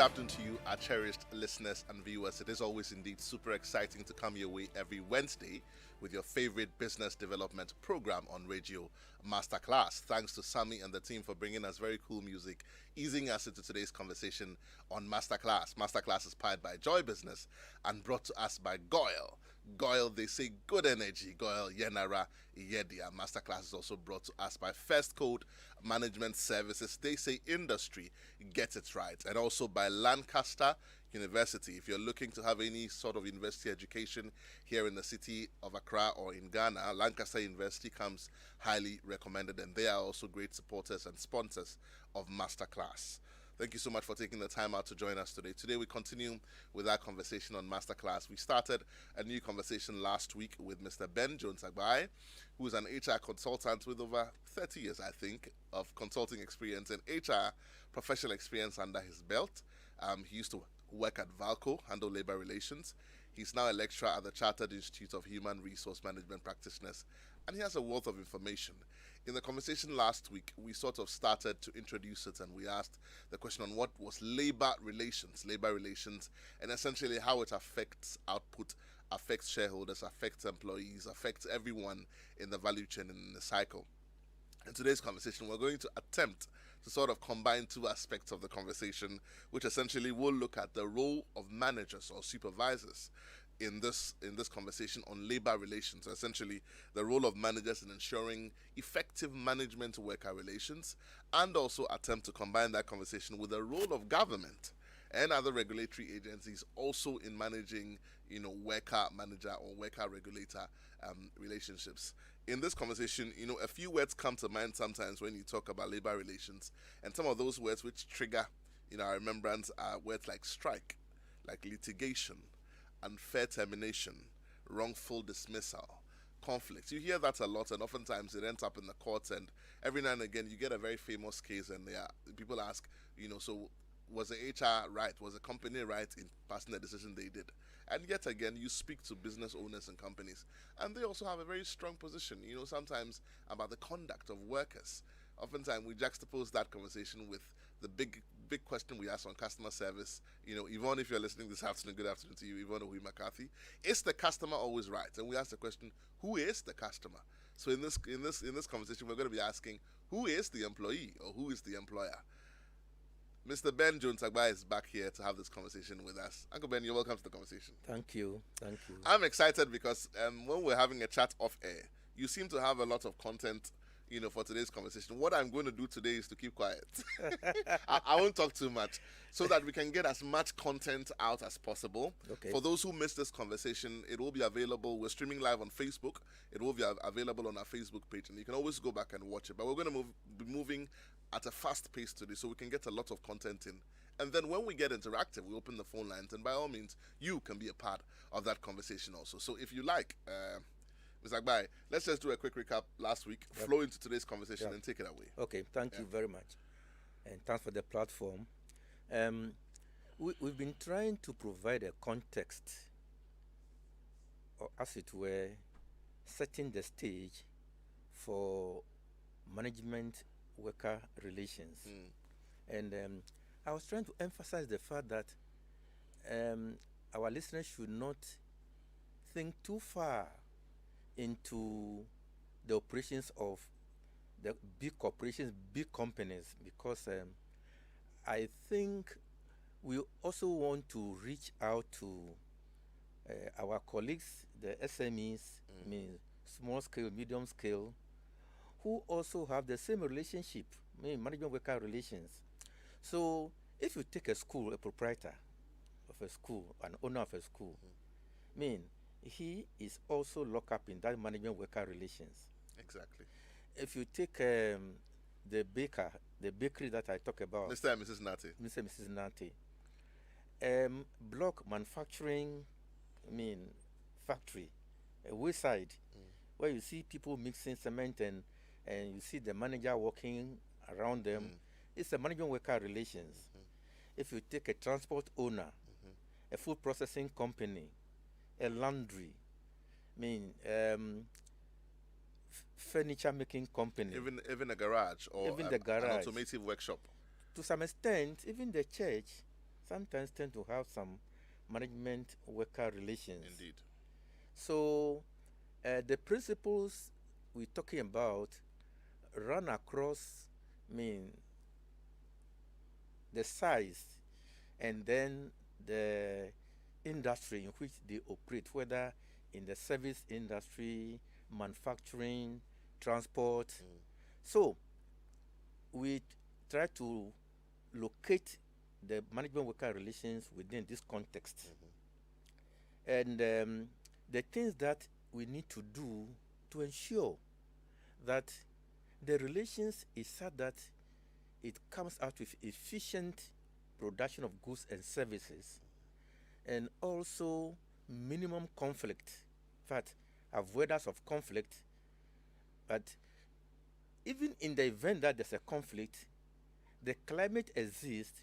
good afternoon to you, our cherished listeners and viewers. It is always indeed super exciting to come your way every Wednesday with your favorite business development program on radio, Masterclass. Thanks to Sammy and the team for bringing us very cool music, easing us into today's conversation on Masterclass. Masterclass is powered by Joy Business and brought to us by Goyle. Goyle, they say good energy. Goyle, Yenara, Yedia. Masterclass is also brought to us by First Code Management Services. They say industry, get it right. And also by Lancaster University. If you're looking to have any sort of university education here in the city of Accra or in Ghana, Lancaster University comes highly recommended, and they are also great supporters and sponsors of Masterclass. Thank you so much for taking the time out to join us today. Today we continue with our conversation on Masterclass. We started a new conversation last week with Mr. Ben Jones Agbai, who is an HR consultant with over 30 years, I think, of consulting experience and HR professional experience under his belt. He used to work at Valco, handle labor relations. He's now a lecturer at the Chartered Institute of Human Resource Management Practitioners, and he has a wealth of information. In the conversation last week, we sort of started to introduce it, and we asked the question on what was labor relations, and essentially how it affects output, affects shareholders, affects employees, affects everyone in the value chain and in the cycle. In today's conversation, we're going to attempt to sort of combine two aspects of the conversation, which essentially will look at the role of managers or supervisors in this conversation on labor relations. So essentially, the role of managers in ensuring effective management worker relations, and also attempt to combine that conversation with the role of government and other regulatory agencies also in managing, worker manager or worker regulator relationships. In this conversation, a few words come to mind sometimes when you talk about labor relations, and some of those words which trigger, our remembrance are words like strike, like litigation, unfair termination, wrongful dismissal, conflict. You hear that a lot, and oftentimes it ends up in the courts, and every now and again you get a very famous case, and people ask, so was the HR right? Was the company right in passing the decision they did? And yet again, you speak to business owners and companies, and they also have a very strong position, sometimes about the conduct of workers. Oftentimes, we juxtapose that conversation with the big question we ask on customer service. Yvonne, if you're listening this afternoon, good afternoon to you, Yvonne Ohui McCarthy. Is the customer always right? And we ask the question, who is the customer? So in this conversation, we're going to be asking, who is the employee or who is the employer? Mr. Ben Jones Agbai is back here to have this conversation with us. Uncle Ben, you're welcome to the conversation. Thank you. I'm excited because when we're having a chat off air, you seem to have a lot of content, for today's conversation. What I'm going to do today is to keep quiet. I won't talk too much so that we can get as much content out as possible. Okay. For those who missed this conversation, it will be available. We're streaming live on Facebook. It will be available on our Facebook page, and you can always go back and watch it. But we're going to be moving at a fast pace today so we can get a lot of content in. And then when we get interactive, we open the phone lines, and by all means, you can be a part of that conversation also. So if you like, Ms. Agbai, let's just do a quick recap last week, flow into today's conversation, and take it away. Okay, thank you very much. And thanks for the platform. We've been trying to provide a context, or as it were, setting the stage for management worker relations. And I was trying to emphasize the fact that our listeners should not think too far into the operations of the big corporations, big companies, because I think we also want to reach out to our colleagues, the SMEs, small scale, medium scale, who also have the same relationship, management worker relations. So if you take a school, a proprietor of a school, an owner of a school, he is also locked up in that management worker relations. Exactly. If you take the bakery that I talk about, Mr. and Mrs. Nati. Mr. and Mrs. Nati, block manufacturing, factory, a wayside, where you see people mixing cement and you see the manager walking around them. It's a management worker relations. If you take a transport owner, a food processing company, a laundry, furniture making company, even a garage or even the garage, an automotive workshop. To some extent, even the church, sometimes tend to have some management worker relations. Indeed. So the principles we're talking about run across, I mean, the size and then the industry in which they operate, whether in the service industry, manufacturing, transport. So we try to locate the management worker relations within this context. And the things that we need to do to ensure that the relations is such that it comes out with efficient production of goods and services, and also minimum conflict. In fact, avoidance of conflict. But even in the event that there's a conflict, the climate exists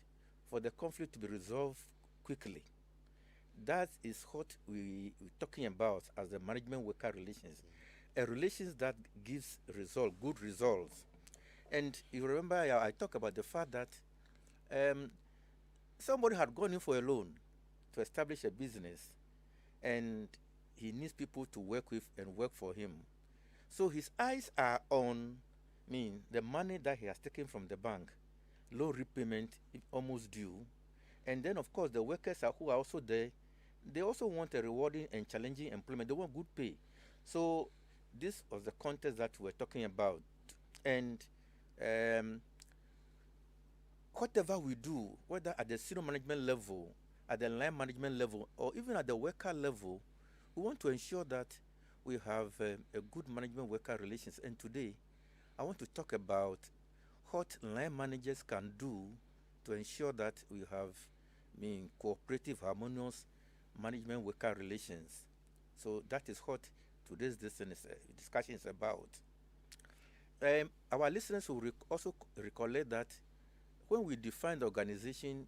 for the conflict to be resolved quickly. That is what we're talking about as the management worker relations. A relations that gives good results. And you remember I talked about the fact that somebody had gone in for a loan to establish a business, and he needs people to work with and work for him. So his eyes are on, the money that he has taken from the bank, low repayment, almost due. And then, of course, the workers who are also there, they also want a rewarding and challenging employment. They want good pay. So this was the context that we're talking about. And whatever we do, whether at the senior management level, at the line management level, or even at the worker level, we want to ensure that we have a good management worker relations. And today, I want to talk about what line managers can do to ensure that we have cooperative, harmonious management worker relations. So that is what today's discussion is about. Our listeners will also recollect that when we define the organization,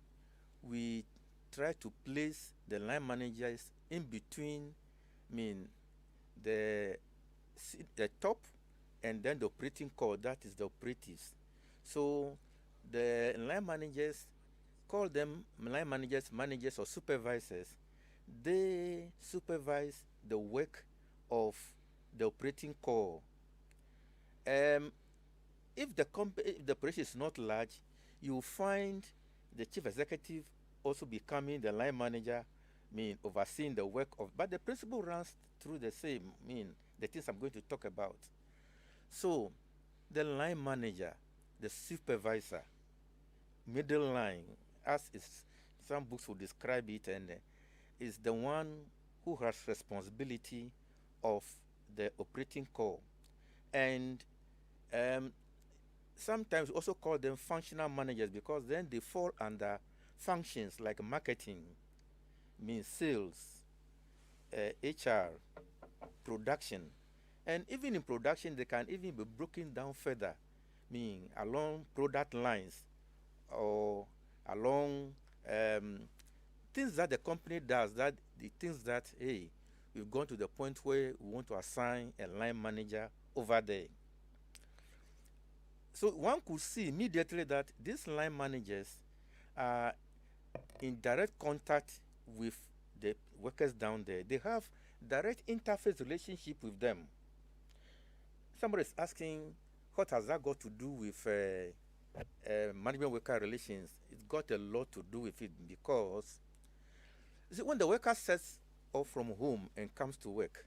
we try to place the line managers in between, the top and then the operating core, that is the operatives. So the line managers, call them line managers, managers or supervisors. They supervise the work of the operating core. If the operation is not large, you will find the chief executive also becoming the line manager, overseeing the work of, but the principle runs through the same, the things I'm going to talk about. So the line manager, the supervisor, middle line, as some books will describe it, and is the one who has responsibility of the operating core. And sometimes we also call them functional managers, because then they fall under functions like marketing, sales, HR, production. And even in production, they can even be broken down further, along product lines or along things that the company does, that the things that, hey, we've gone to the point where we want to assign a line manager over there. So one could see immediately that these line managers are in direct contact with the workers down there. They have direct interface relationship with them. Somebody is asking, what has that got to do with management worker relations? It's got a lot to do with it, because when the worker sets off from home and comes to work,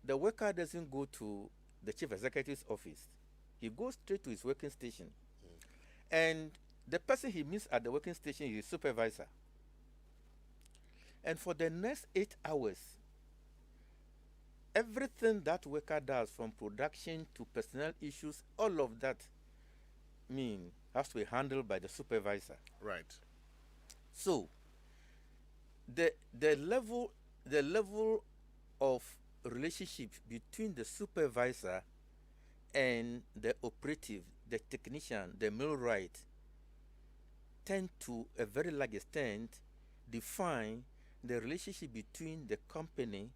the worker doesn't go to the chief executive's office. He goes straight to his working station. And the person he meets at the working station is his supervisor. And for the next 8 hours, everything that worker does, from production to personnel issues, all of that has to be handled by the supervisor. Right. So the level of relationship between the supervisor and the operative, the technician, the millwright, tend to a very large extent define the relationship between the company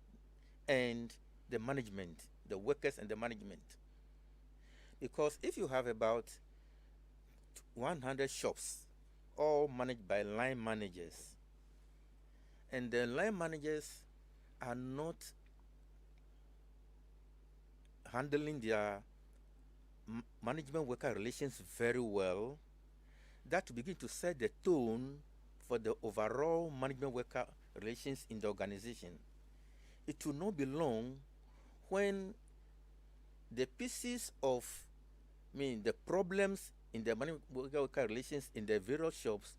and the management, the workers and the management. Because if you have about 100 shops all managed by line managers. And the line managers are not handling their management worker relations very well. That will begin to set the tone for the overall management worker relations in the organization. It will not be long when the pieces of, the problems in the management worker relations in the various shops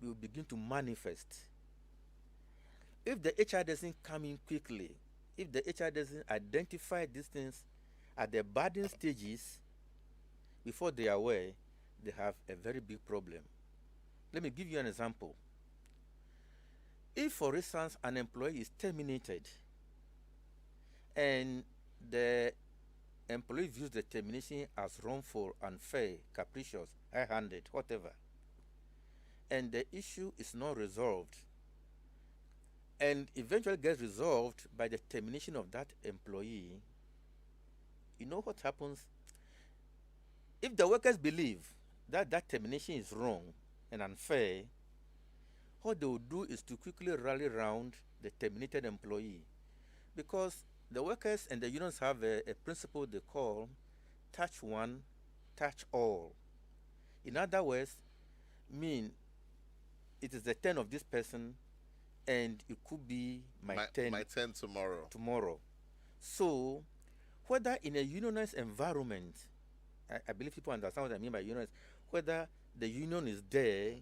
will begin to manifest. If the HR doesn't come in quickly, if the HR doesn't identify these things at the budding stages before they are aware, they have a very big problem. Let me give you an example. If, for instance, an employee is terminated and the employee views the termination as wrongful, unfair, capricious, high-handed, whatever, and the issue is not resolved, and eventually gets resolved by the termination of that employee, you know what happens? If the workers believe that that termination is wrong and unfair, what they will do is to quickly rally around the terminated employee, because the workers and the unions have a principle they call touch one, touch all. In other words, it is the turn of this person and it could be my turn tomorrow. So, whether in a unionized environment, I believe people understand what I mean by unionized, whether the union is there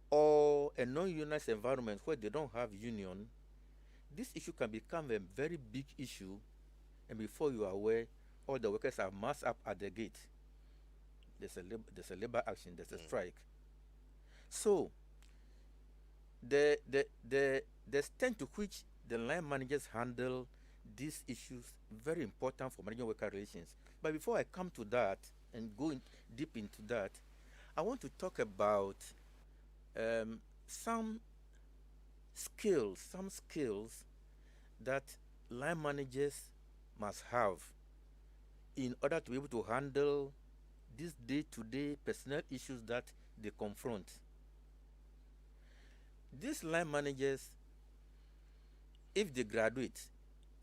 or a non-unionized environment where they don't have union, this issue can become a very big issue, and before you are aware, all the workers are massed up at the gate. There's a labor action, there's a strike. So, the extent to which the line managers handle these issues very important for managing worker relations. But before I come to that and go deep into that, I want to talk about some skills that line managers must have in order to be able to handle these day-to-day personnel issues that they confront. These line managers, if they graduate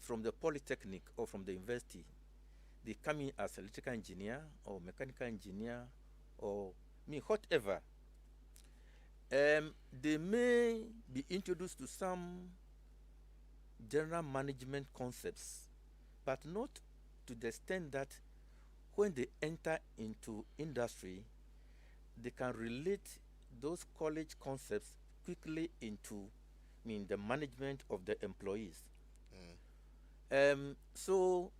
from the polytechnic or from the university, they come in as electrical engineer or mechanical engineer or whatever. They may be introduced to some general management concepts, but not to the extent that when they enter into industry, they can relate those college concepts quickly into the management of the employees. So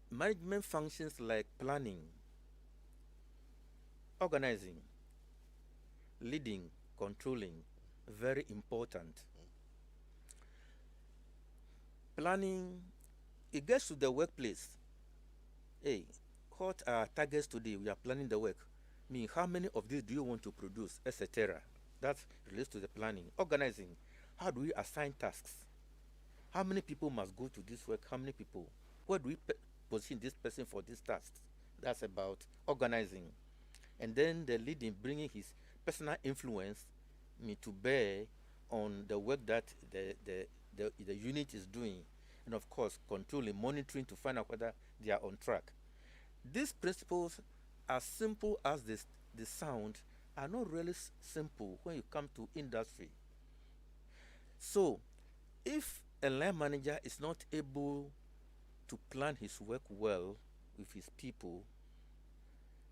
management functions like planning, organizing, leading, controlling, very important. Planning, it gets to the workplace. Hey, what are targets today? We are planning the work. How many of these do you want to produce, etc. That relates to the planning. Organizing, how do we assign tasks? How many people must go to this work? How many people? Where do we position this person for this task? That's about organizing. And then the leading, bringing his personal influence to bear on the work that the unit is doing. And of course, controlling, monitoring to find out whether they are on track. These principles, as simple as they sound, are not really simple when you come to industry. So, if a line manager is not able to plan his work well with his people,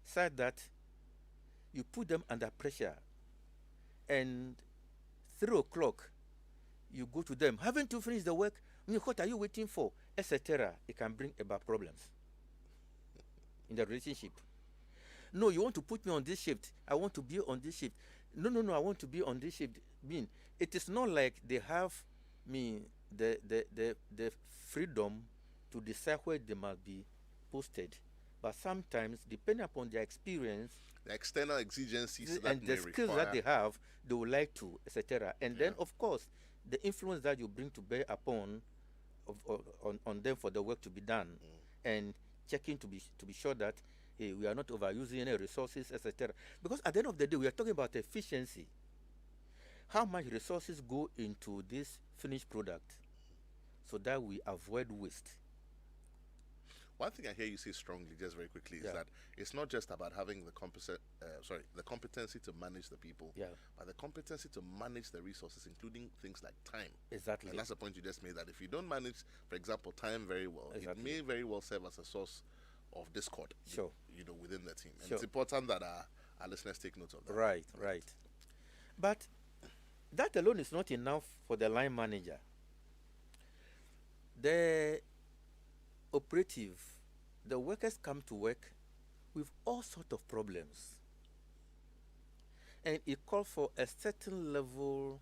such that you put them under pressure, and 3 o'clock you go to them, haven't you finished the work? What are you waiting for? Etc. It can bring about problems in the relationship. No, you want to put me on this shift. I want to be on this shift. No, I want to be on this shift. It is not like they have the freedom to decide where they must be posted. But sometimes, depending upon their experience, the external exigencies and the skills that they have, they would like to, etc. And then, of course, the influence that you bring to bear upon on them for the work to be done, and checking to be sure that we are not overusing any resources, etc. Because at the end of the day, we are talking about efficiency. How much resources go into this finished product so that we avoid waste? One thing I hear you say strongly, just very quickly, is Yeah. that it's not just about having the competency to manage the people, Yeah, but the competency to manage the resources, including things like time. exactly. And that's the point you just made. That if you don't manage, for example, time very well, Exactly. it may very well serve as a source of discord. Sure. Within the team. And Sure. it's important that our listeners take note of that. Right, right. But that alone is not enough for the line manager. The operative, the workers come to work with all sorts of problems. And it calls for a certain level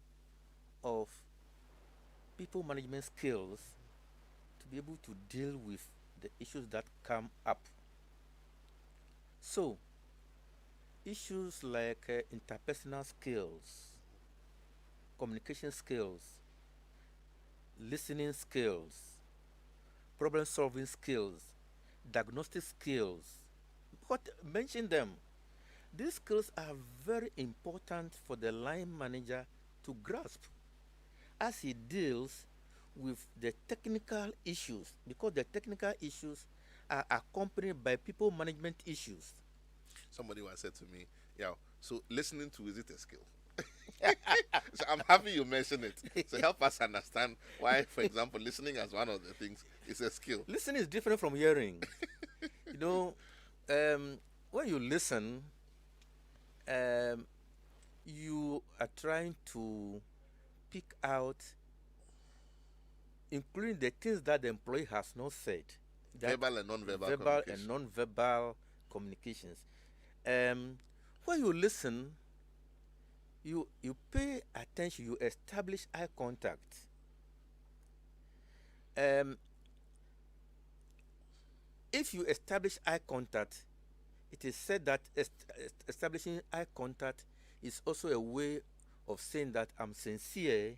of people management skills to be able to deal with the issues that come up. So, issues like interpersonal skills, communication skills, listening skills, problem solving skills, diagnostic skills. What mention them? These skills are very important for the line manager to grasp as he deals with the technical issues, because the technical issues are accompanied by people management issues. Somebody once said to me, "Yeah, so listening to, is it a skill?" So I'm happy you mentioned it. So help us understand why, for example, listening as one of the things is a skill. Listening is different from hearing. You know, when you listen, you are trying to pick out, including the things that the employee has not said. Verbal and non-verbal Verbal communication. and non-verbal communications. When you listen, you pay attention, you establish eye contact. If you establish eye contact, it is said that establishing eye contact is also a way of saying that I'm sincere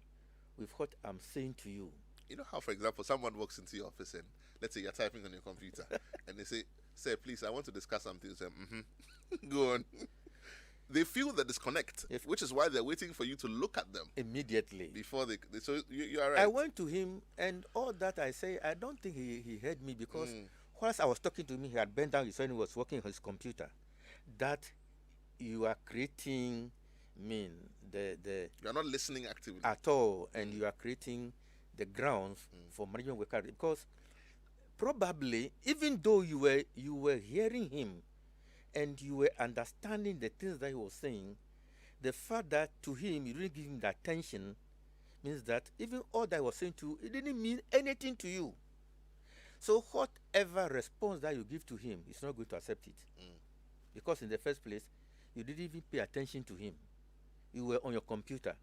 with what I'm saying to you. You know how, for example, someone walks into your office and let's say you're typing on your computer and they say, "Sir, please, I want to discuss something." You say, "Go on." They feel the disconnect, which is why they're waiting for you to look at them Immediately. before so you are right. I went to him, and all that I say, I don't think he heard me, because whilst I was talking to him, he had bent down his head and he was working on his computer. That you are creating, the You are not listening actively at all, and you are creating the grounds for management worker, because probably even though you were hearing him and you were understanding the things that he was saying, the fact that to him you didn't give him the attention means that even all that he was saying to you, it didn't mean anything to you. So whatever response that you give to him, he's not going to accept it. Because in the first place, you didn't even pay attention to him. You were on your computer.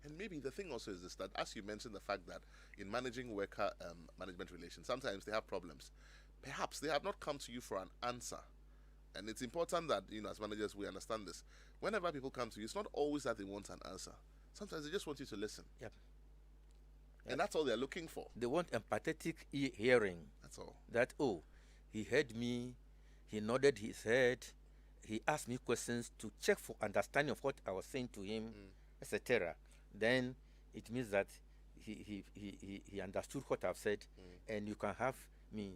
And maybe the thing also is this, that as you mentioned the fact that in managing worker management relations, sometimes they have problems. Perhaps they have not come to you for an answer. And it's important that, as managers, we understand this. Whenever people come to you, it's not always that they want an answer. Sometimes they just want you to listen. Yep. And that's all they're looking for. They want empathetic hearing. That's all. That, he heard me, he nodded his head, he asked me questions to check for understanding of what I was saying to him, etc. Then it means that he understood what I've said, and you can have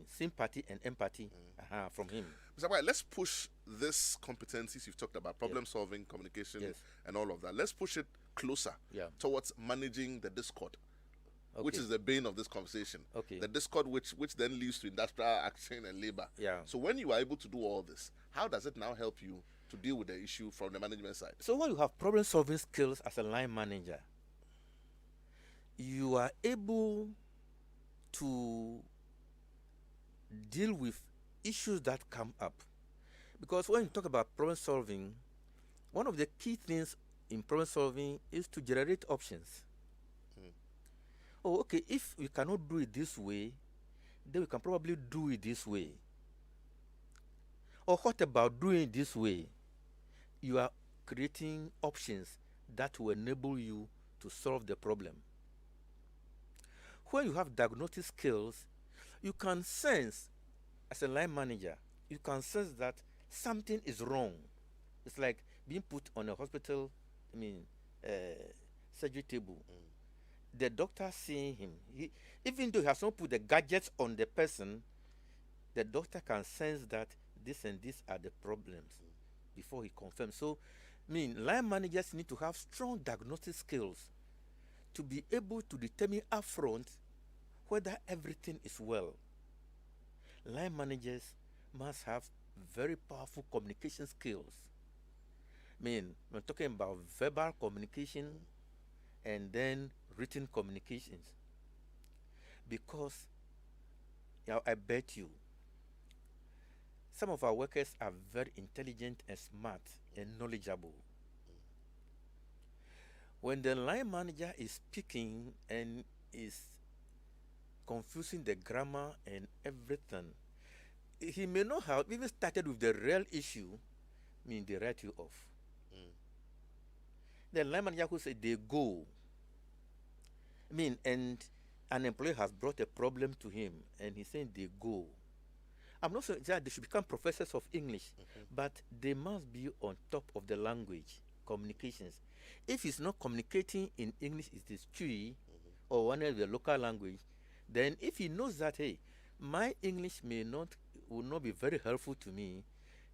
sympathy and empathy from him. Mr. Agbai, let's push this competencies you've talked about, problem solving, communication, and all of that. Let's push it closer towards managing the discord, which is the bane of this conversation. Okay. The discord which then leads to industrial action and labor. Yeah. So when you are able to do all this, how does it now help you to deal with the issue from the management side? So when you have problem solving skills as a line manager, you are able to deal with issues that come up. Because when you talk about problem solving, one of the key things in problem solving is to generate options. Okay, if we cannot do it this way, then we can probably do it this way. Or what about doing it this way? You are creating options that will enable you to solve the problem. When you have diagnostic skills, you can sense, as a line manager, you can sense that something is wrong. It's like being put on a hospital, uh, surgery table. The doctor seeing him, even though he has not put the gadgets on the person, the doctor can sense that this and this are the problems before he confirms. So, line managers need to have strong diagnostic skills to be able to determine upfront whether everything is well. Line managers must have very powerful communication skills. We're talking about verbal communication and then written communications. Because, I bet you, some of our workers are very intelligent and smart and knowledgeable. When the line manager is speaking and is confusing the grammar and everything, he may not have even started with the real issue, they write you off. The line manager who said they go, and an employee has brought a problem to him and he's saying they go. I'm not saying that they should become professors of English, but they must be on top of the language, communications. If he's not communicating in English, it is Chui or one of the local language, then if he knows that, hey, my English will not be very helpful to me,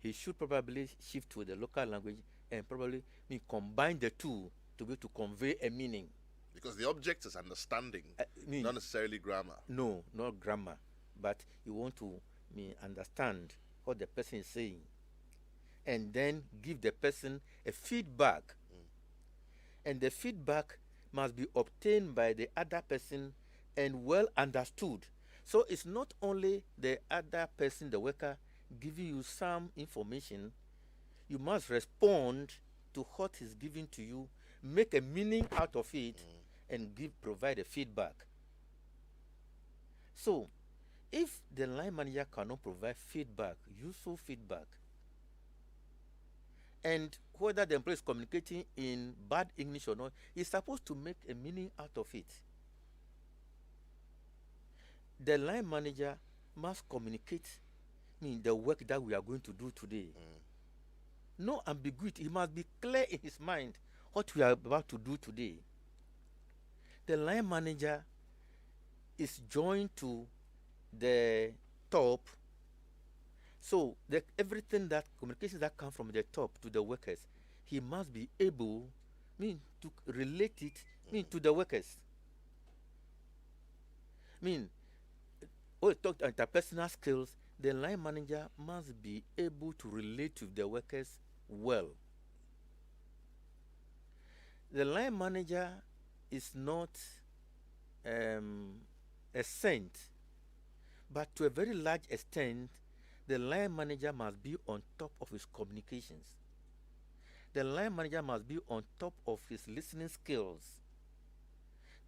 he should probably shift to the local language and probably combine the two to be able to convey a meaning. Because the object is understanding, not necessarily grammar. No, not grammar, but you want to understand what the person is saying and then give the person a feedback. And the feedback must be obtained by the other person and well understood. So it's not only the other person, the worker, giving you some information, you must respond to what is given to you, make a meaning out of it, and provide a feedback. So, if the line manager cannot provide feedback, useful feedback, and whether the employee is communicating in bad English or not, he's supposed to make a meaning out of it. The line manager must communicate the work that we are going to do today. No ambiguity. He must be clear in his mind what we are about to do today. The line manager is joined to the top. So everything that communications that come from the top to the workers, he must be able to relate it to the workers. When we talk interpersonal skills, the line manager must be able to relate to the workers well. The line manager is not a saint, but to a very large extent, the line manager must be on top of his communications. The line manager must be on top of his listening skills.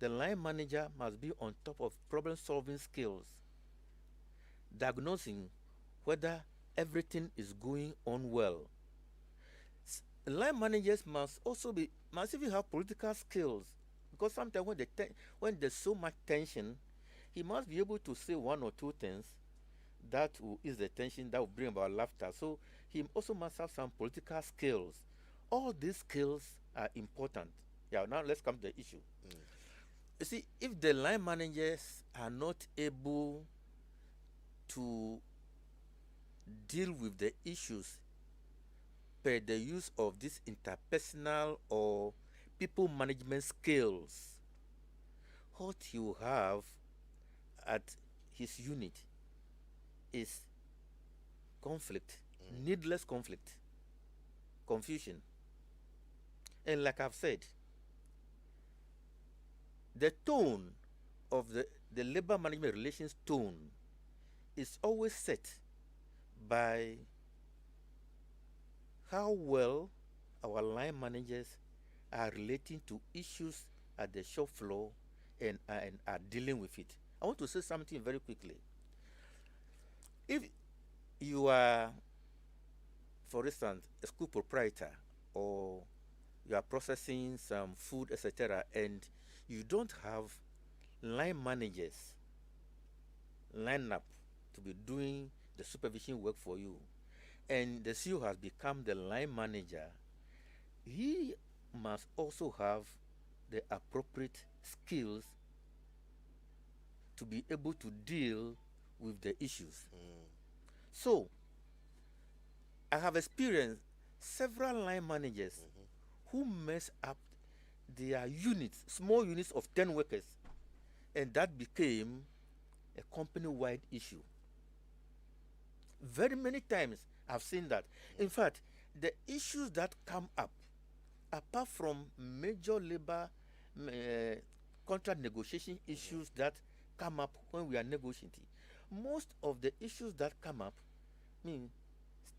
The line manager must be on top of problem-solving skills, diagnosing whether everything is going on well. Line managers must even have political skills, because sometimes when there's so much tension, he must be able to say one or two things that will ease the tension, that will bring about laughter. So he also must have some political skills. All these skills are important. Now let's come to the issue. You see, if the line managers are not able to deal with the issues per the use of this interpersonal or people management skills, what he will have at his unit is conflict, needless conflict, confusion. And like I've said, the tone of the labor management relations tone is always set by how well our line managers are relating to issues at the shop floor and are dealing with it. I want to say something very quickly. If you are, for instance, a school proprietor, or you are processing some food, etc., and you don't have line managers line up to be doing the supervision work for you, and the CEO has become the line manager, he must also have the appropriate skills to be able to deal with the issues. So, I have experienced several line managers who mess up their units, small units of 10 workers, and that became a company-wide issue. Very many times I've seen that. In fact, the issues that come up, apart from major labor contract negotiation issues that come up when we are negotiating, most of the issues that come up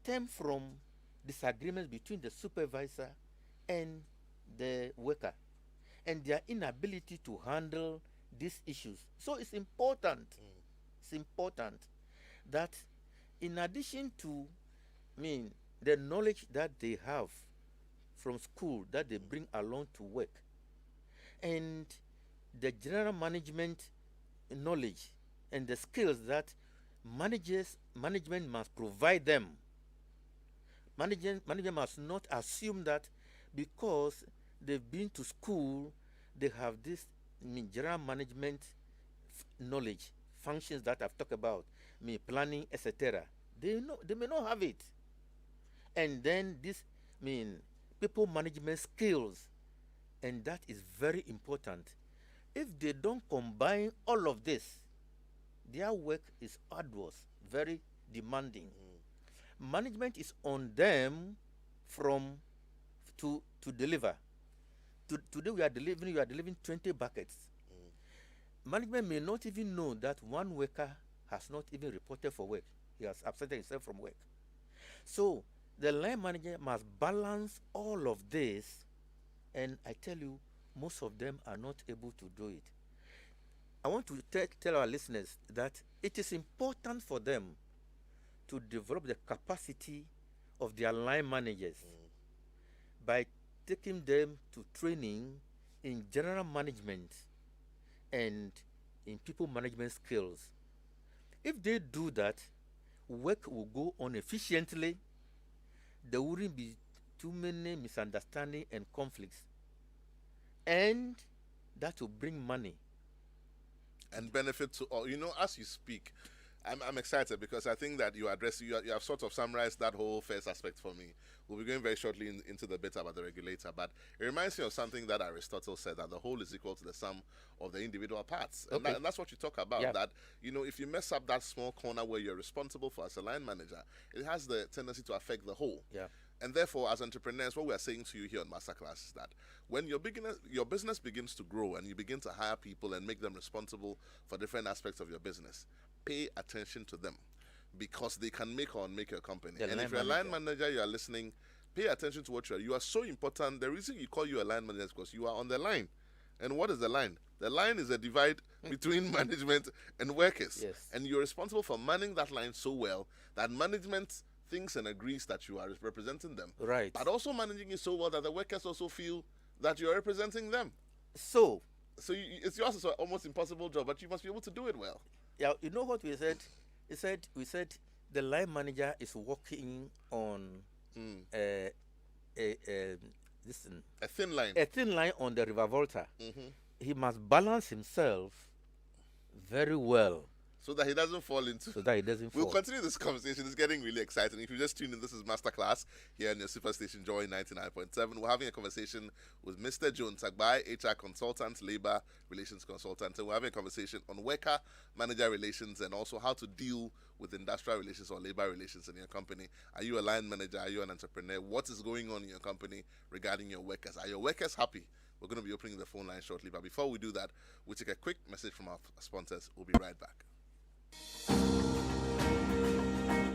stem from disagreements between the supervisor and the worker and their inability to handle these issues. So it's important. It's important that in addition to the knowledge that they have from school that they bring along to work and the general management knowledge and the skills that management must provide them. Management must not assume that because they've been to school, they have this general management knowledge, functions that I've talked about, planning, etc. They may not have it. And then this people management skills, and that is very important. If they don't combine all of this, their work is arduous, very demanding. Management is on them to deliver. Today you are delivering 20 buckets. Management may not even know that one worker has not even reported for work. He has absented himself from work. So the line manager must balance all of this, and I tell you, most of them are not able to do it. I want to tell our listeners that it is important for them to develop the capacity of their line managers by taking them to training in general management and in people management skills. If they do that, work will go on efficiently. There wouldn't be too many misunderstandings and conflicts. And that will bring money. And benefit to all. As you speak, I'm excited because I think that you have sort of summarized that whole first aspect for me. We'll be going very shortly into the bit about the regulator, but it reminds me of something that Aristotle said, that the whole is equal to the sum of the individual parts. Okay. And that's what you talk about, that, if you mess up that small corner where you're responsible for as a line manager, it has the tendency to affect the whole. Yeah. And therefore, as entrepreneurs, what we are saying to you here on Masterclass is that when your business begins to grow and you begin to hire people and make them responsible for different aspects of your business, pay attention to them, because they can make or unmake your company. And if you're a line manager, you are listening, pay attention to what you are. You are so important. The reason you call you a line manager is because you are on the line. And what is the line? The line is a divide between management and workers. Yes. And you're responsible for manning that line so well that management thinks and agrees that you are representing them. Right. But also managing it so well that the workers also feel that you are representing them. So it's yours is an almost impossible job, but you must be able to do it well. Yeah, you know what we said? We said the line manager is working on a thin line. A thin line on the River Volta. He must balance himself very well so that he doesn't fall into. We'll continue this conversation. It's getting really exciting. If you just tuned in, this is Masterclass here on your Superstation Joy 99.7. We're having a conversation with Mr. Jones Agbai, HR consultant, labor relations consultant. And we're having a conversation on worker-manager relations and also how to deal with industrial relations or labor relations in your company. Are you a line manager? Are you an entrepreneur? What is going on in your company regarding your workers? Are your workers happy? We're going to be opening the phone line shortly. But before we do that, we'll take a quick message from our sponsors. We'll be right back.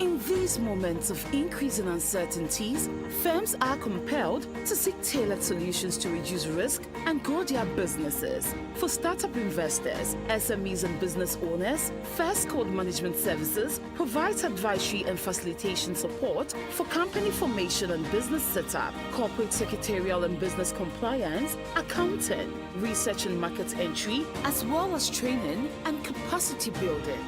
In these moments of increasing uncertainties, firms are compelled to seek tailored solutions to reduce risk and grow their businesses. For startup investors, SMEs and business owners, First Code Management Services provides advisory and facilitation support for company formation and business setup, corporate secretarial and business compliance, accounting, research and market entry, as well as training and capacity building.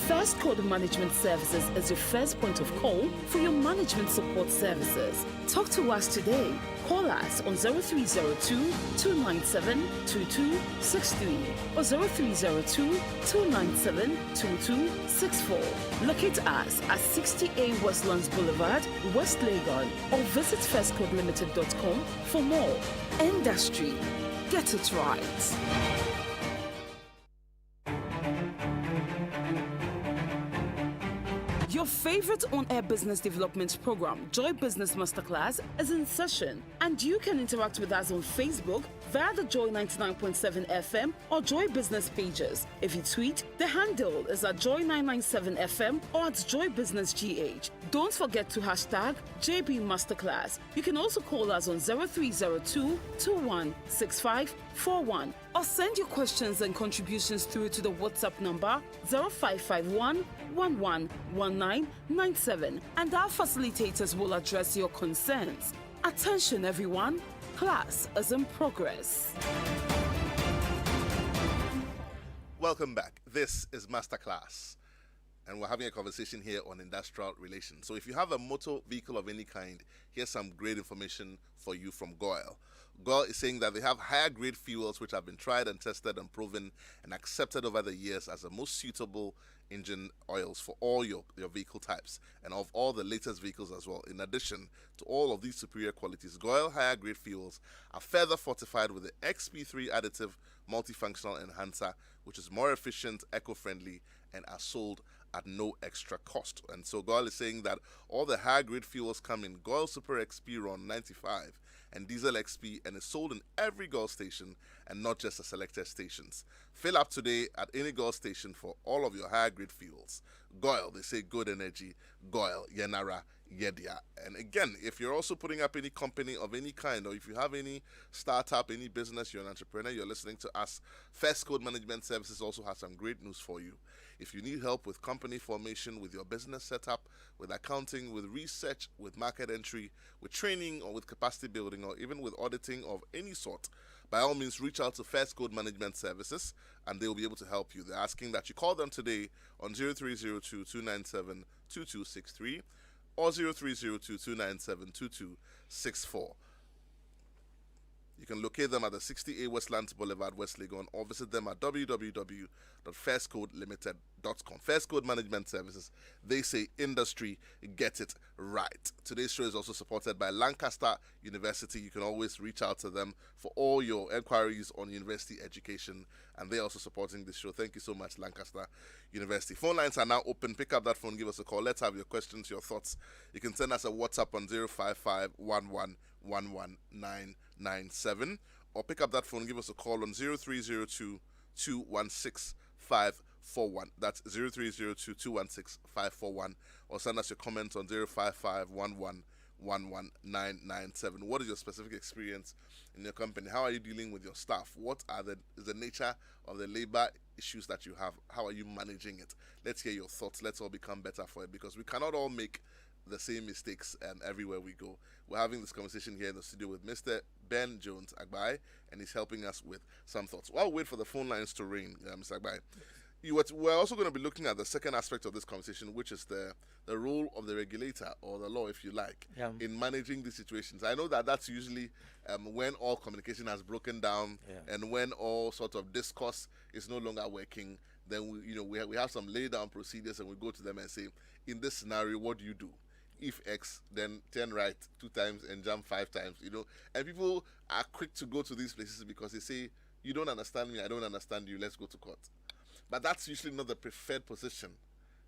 First Code Management Services is your first point of call for your management support services. Talk to us today. Call us on 0302 297 2263 or 0302 297 2264. Locate us at 60A Westlands Boulevard, West Legon, or visit firstcodelimited.com for more. Industry. Get it right. Your favorite on-air business development program, Joy Business Masterclass, is in session, and you can interact with us on Facebook via the Joy 99.7 FM or Joy Business pages. If you tweet, the handle is at Joy 997 FM or at Joy Business GH. Don't forget to hashtag JB Masterclass. You can also call us on 0302 216541 or send your questions and contributions through to the WhatsApp number 0551 111997, and our facilitators will address your concerns. Attention everyone, class is in progress. Welcome back. This is Masterclass, and we're having a conversation here on industrial relations. So if you have a motor vehicle of any kind, here's some great information for you from GOIL. GOIL is saying that they have higher grade fuels which have been tried and tested and proven and accepted over the years as the most suitable engine oils for all your vehicle types and of all the latest vehicles as well. In addition to all of these superior qualities, GOIL higher grade fuels are further fortified with the XP3 additive multifunctional enhancer, which is more efficient, eco-friendly, and are sold at no extra cost. And so GOIL is saying that all the high grade fuels come in GOIL Super XP Ron 95 and Diesel XP, and is sold in every GOIL station and not just the selected stations. Fill up today at any GOIL station for all of your high grade fuels. GOIL, they say good energy. GOIL, Yenara, Yedia. And again, if you're also putting up any company of any kind, or if you have any startup, any business, you're an entrepreneur, you're listening to us, First Code Management Services also has some great news for you. If you need help with company formation, with your business setup, with accounting, with research, with market entry, with training, or with capacity building, or even with auditing of any sort, by all means, reach out to First Code Management Services, and they'll be able to help you. They're asking that you call them today on 0302 297 2263 or 0302 297 2264. You can locate them at the 60A Westlands Boulevard, West Legon, or visit them at www.firstcodelimited.com. First Code Management Services, they say industry, get it right. Today's show is also supported by Lancaster University. You can always reach out to them for all your inquiries on university education, and they're also supporting this show. Thank you so much, Lancaster University. Phone lines are now open. Pick up that phone, give us a call. Let's have your questions, your thoughts. You can send us a WhatsApp on 055 1111997, or pick up that phone, give us a call on 0302 216 541. That's 0302 216 541, or send us your comments on 055 1111997. What is your specific experience in your company? How are you dealing with your staff? What is the nature of the labor issues that you have? How are you managing it? Let's hear your thoughts. Let's all become better for it, because we cannot all make the same mistakes everywhere we go. We're having this conversation here in the studio with Mr. Ben Jones Agbai, and he's helping us with some thoughts. While we wait for the phone lines to ring, Mr. Agbai, we're also going to be looking at the second aspect of this conversation, which is the role of the regulator, or the law, if you like, in managing these situations. I know that that's usually when all communication has broken down, and when all sort of discourse is no longer working. Then we have some lay down procedures, and we go to them and say, in this scenario, what do you do? If X, then turn right 2 times and jump 5 times, And people are quick to go to these places because they say, you don't understand me, I don't understand you, let's go to court. But that's usually not the preferred position,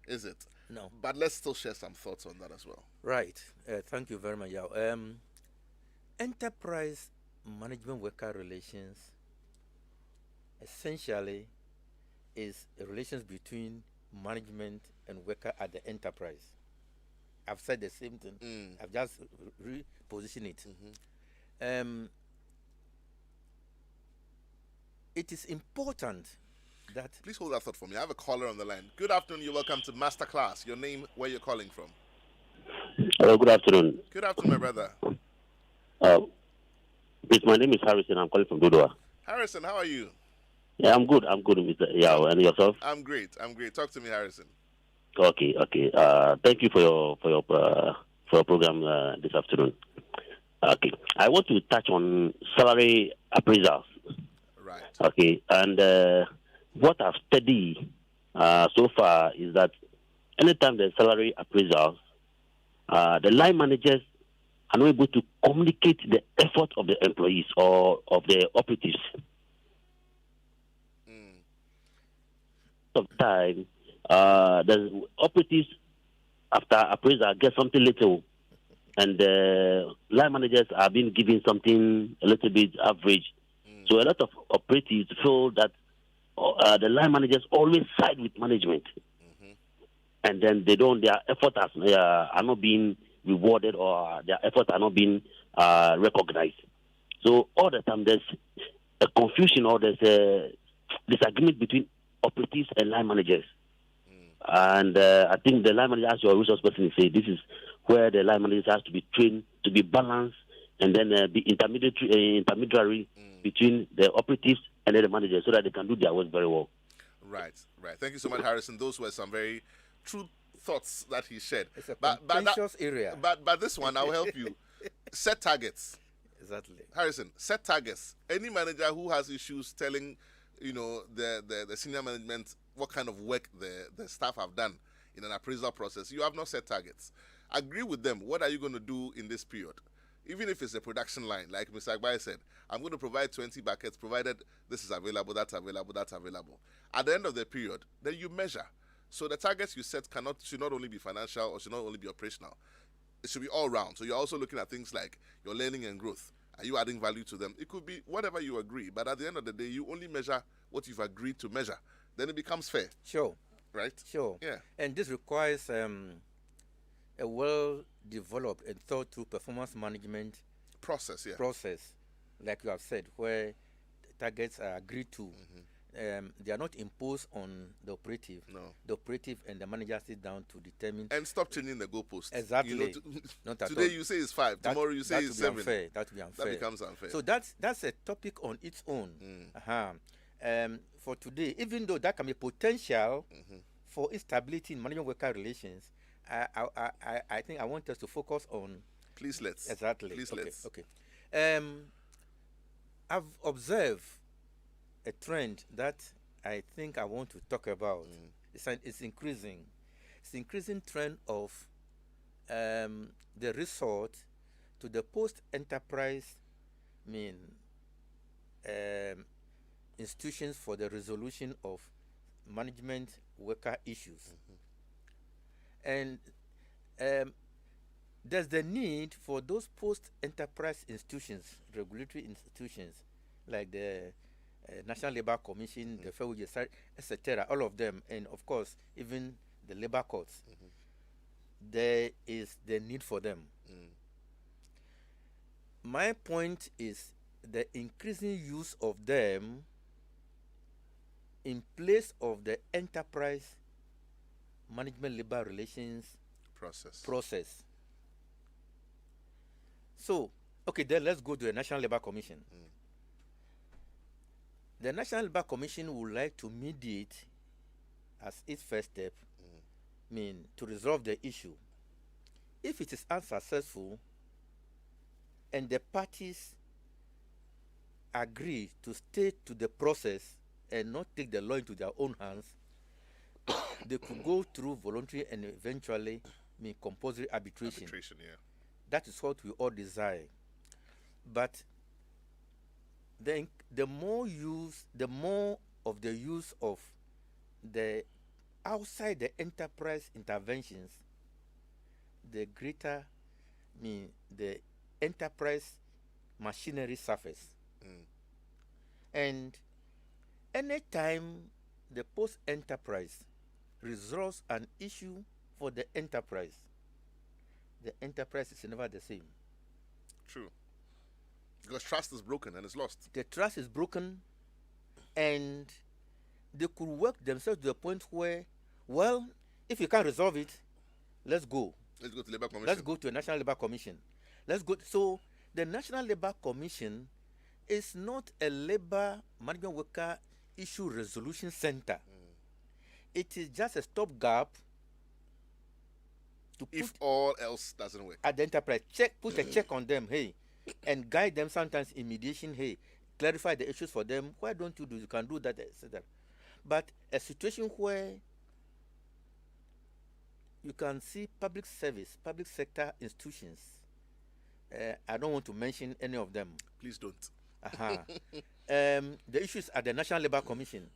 is it? No. But let's still share some thoughts on that as well. Right. Thank you very much, Yaw. Enterprise management worker relations essentially is a relations between management and worker at the enterprise. I've said the same thing. I've just repositioned it. It is important that... Please hold that thought for me. I have a caller on the line. Good afternoon. You're welcome to Masterclass. Your name, where you're calling from? Hello, good afternoon. Good afternoon, my brother. My name is Harrison. I'm calling from Dodua. Harrison, how are you? Yeah, I'm good. I'm good, Mr. Yaw. And yourself? I'm great. Talk to me, Harrison. Okay, okay. Thank you for your program this afternoon. Okay, I want to touch on salary appraisals. Right. Okay, and what I've studied so far is that anytime there's salary appraisals, the line managers are not able to communicate the effort of the employees or of the operatives. Of time, the operatives after appraisal get something little, and the line managers are being given something a little bit average. So a lot of operatives feel that the line managers always side with management, and then their efforts are not being rewarded or their efforts are not being recognized. So all the time there's a confusion or there's a disagreement between operatives and line managers. And I think the line manager, as your resource person say, this is where the line manager has to be trained to be balanced and then be intermediary between the operatives and then the managers so that they can do their work very well. Right, right. Thank you so much, Harrison. Those were some very true thoughts that he shared. It's a but contentious area. But this one, I will help you. Set targets. Exactly. Harrison, set targets. Any manager who has issues telling, the senior management what kind of work the staff have done in an appraisal process, you have not set targets. Agree with them. What are you going to do in this period? Even if it's a production line, like Mr. Agbai said, I'm going to provide 20 buckets, provided this is available, that's available, that's available. At the end of the period, then you measure. So the targets you set should not only be financial or should not only be operational. It should be all round. So you're also looking at things like your learning and growth. Are you adding value to them? It could be whatever you agree, but at the end of the day, you only measure what you've agreed to measure. Then it becomes fair. Sure. Right? Sure. Yeah. And this requires a well-developed and thought-through performance management process, like you have said, where targets are agreed to. They are not imposed on the operative. No. The operative and the manager sit down to determine. And stop changing the goalposts. Exactly. Not at today all. you say it's 5, tomorrow you say it's 7. Unfair. That would be unfair. That becomes unfair. So that's a topic on its own. For today, even though that can be potential for instability in management worker relations, I think I want us to focus on. Please let's. Exactly. Please let's. Okay. I've observed a trend that I think I want to talk about. It's increasing. It's increasing trend of the resort to the post-enterprise institutions for the resolution of management worker issues. And there's the need for those post-enterprise institutions, regulatory institutions, like the National Labour Commission, the Fair Wages, etc., all of them, and of course, even the labor courts. There is the need for them. My point is the increasing use of them in place of the enterprise management labor relations process. So, okay, then let's go to the National Labour Commission. The National Labour Commission would like to mediate as its first step, to resolve the issue. If it is unsuccessful and the parties agree to stay to the process and not take the law into their own hands, they could go through voluntary and eventually compulsory arbitration. That is what we all desire. But the more of the use of the outside the enterprise interventions, the greater the enterprise machinery suffers. And anytime the post-enterprise resolves an issue for the enterprise is never the same. True. Because trust is broken and it's lost. The trust is broken, and they could work themselves to the point where, well, if you can't resolve it, let's go. Let's go to Labour Commission. Let's go to a National Labour Commission. So the National Labour Commission is not a labor management worker issue resolution center. It is just a stopgap to put If all else doesn't work. at the enterprise, put a check on them, hey, and guide them sometimes in mediation, hey, clarify the issues for them. Why don't you do? You can do that, etc. But a situation where you can see public service, public sector institutions. I don't want to mention any of them. Please don't. The issues at the National Labour Commission.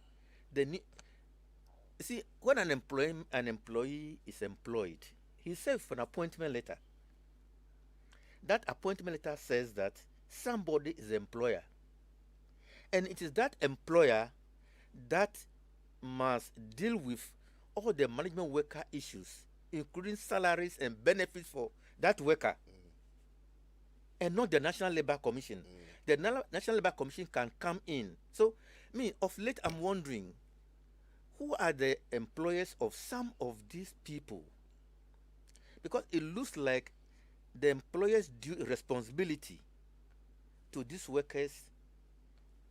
See, when an employee is employed, he serves for an appointment letter. That appointment letter says that somebody is the employer. And it is that employer that must deal with all the management worker issues, including salaries and benefits for that worker, and not the National Labour Commission. The National Labour Commission can come in. So, of late, I'm wondering, who are the employers of some of these people? Because it looks like the employer's due responsibility to these workers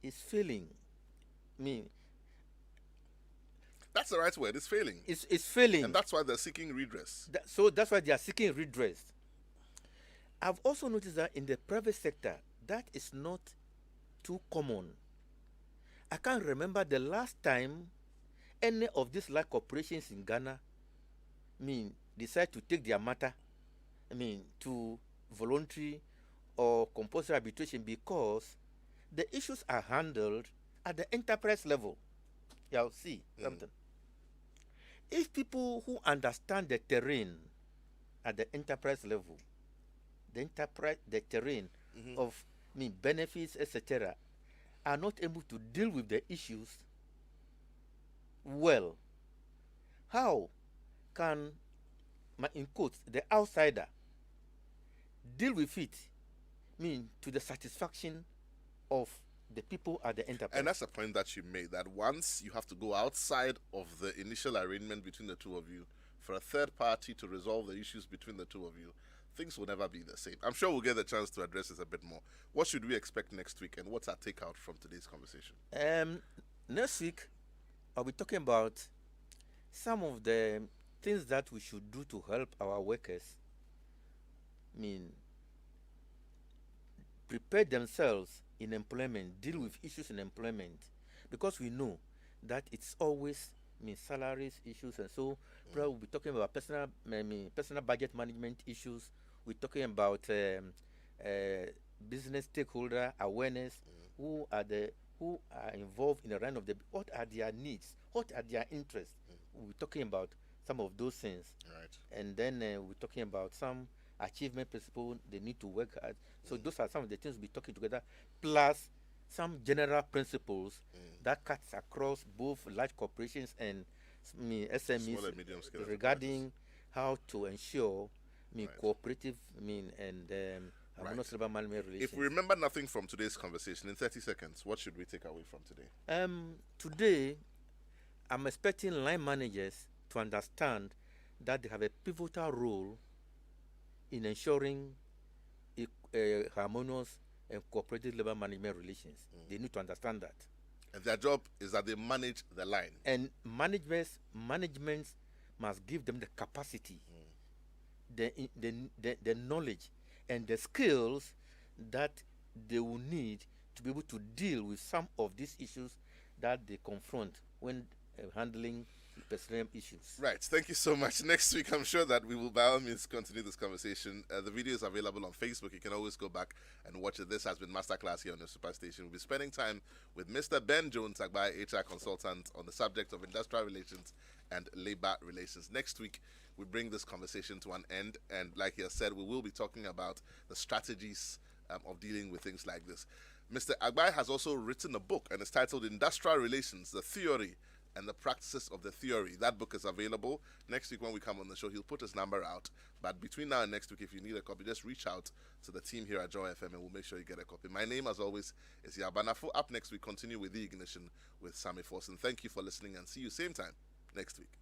is failing. That's the right word. It's failing. It's failing. And that's why they're seeking redress. So that's why they are seeking redress. I've also noticed that in the private sector, that is not too common. I can't remember the last time any of these large corporations in Ghana decide to take their matter to voluntary or compulsory arbitration, because the issues are handled at the enterprise level. You'll see something. If people who understand the terrain at the enterprise level, the terrain of benefits, etc., are not able to deal with the issues well, how can, in quotes, the outsider deal with it, to the satisfaction of the people at the enterprise? And that's the point that you made, that once you have to go outside of the initial arrangement between the two of you for a third party to resolve the issues between the two of you, things will never be the same. I'm sure we'll get the chance to address this a bit more. What should we expect next week, and what's our takeout from today's conversation? Next week, I'll be talking about some of the things that we should do to help our workers prepare themselves in employment, deal with issues in employment, because we know that it's always salaries issues, and so probably we'll be talking about personal budget management issues. We're talking about business stakeholder awareness. Who are involved in the run of the? What are their needs? What are their interests? We're talking about some of those things, right? And then we're talking about some achievement principles they need to work at. So those are some of the things we'll be talking together, plus some general principles that cuts across both large corporations and SMEs regarding how to ensure cooperative and harmonious labor management relations. If we remember nothing from today's conversation, in 30 seconds, what should we take away from today? Today, I'm expecting line managers to understand that they have a pivotal role in ensuring harmonious and cooperative labor management relations. They need to understand that. And their job is that they manage the line. And management must give them the capacity, the knowledge, and the skills that they will need to be able to deal with some of these issues that they confront when handling personal issues. Right. Thank you so much. Next week, I'm sure that we will by all means continue this conversation. The video is available on Facebook. You can always go back and watch it. This has been Masterclass here on the Superstation. We'll be spending time with Mr. Ben Jones Agbai, HR consultant, on the subject of industrial relations and labor relations. Next week, we bring this conversation to an end. And like he has said, we will be talking about the strategies of dealing with things like this. Mr. Agbai has also written a book, and it's titled Industrial Relations, The Theory and the Practices of the Theory. That book is available. Next week when we come on the show, he'll put his number out. But between now and next week, if you need a copy, just reach out to the team here at Joy FM and we'll make sure you get a copy. My name, as always, is Yaw Anim Barnafo. Up next, we continue with The Ignition with Sammy Forson. Thank you for listening and see you same time next week.